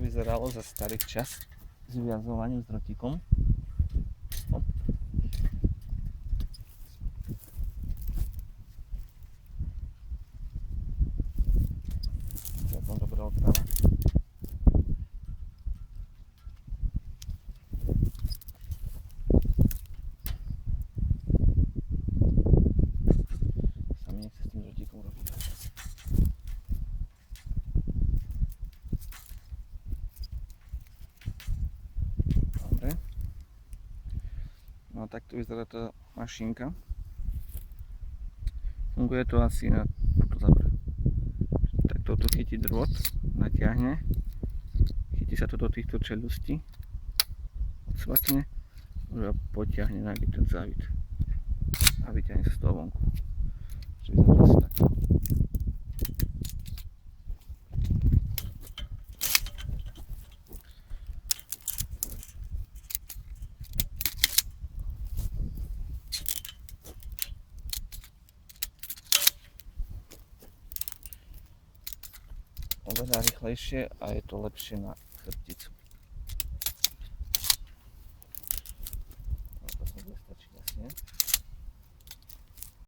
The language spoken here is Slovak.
vyzeralo za starých čas s vyviazovaním s drotíkom. Hop. Celkom dobrá odprava. Sa mi nechce s tým drotíkom robiť. Dobre. No a takto vyzerá tá mašinka. Funguje to asi na toto záber. Tak toto chytí drôt, natiahne, chytí sa to do týchto čeľustí, odsvakne a potiahne nájde ten závit a vyťahne sa z toho vonku. Čiže vyzerá to asi takto. Oveľa rýchlejšie a je to lepšie na chrbticu.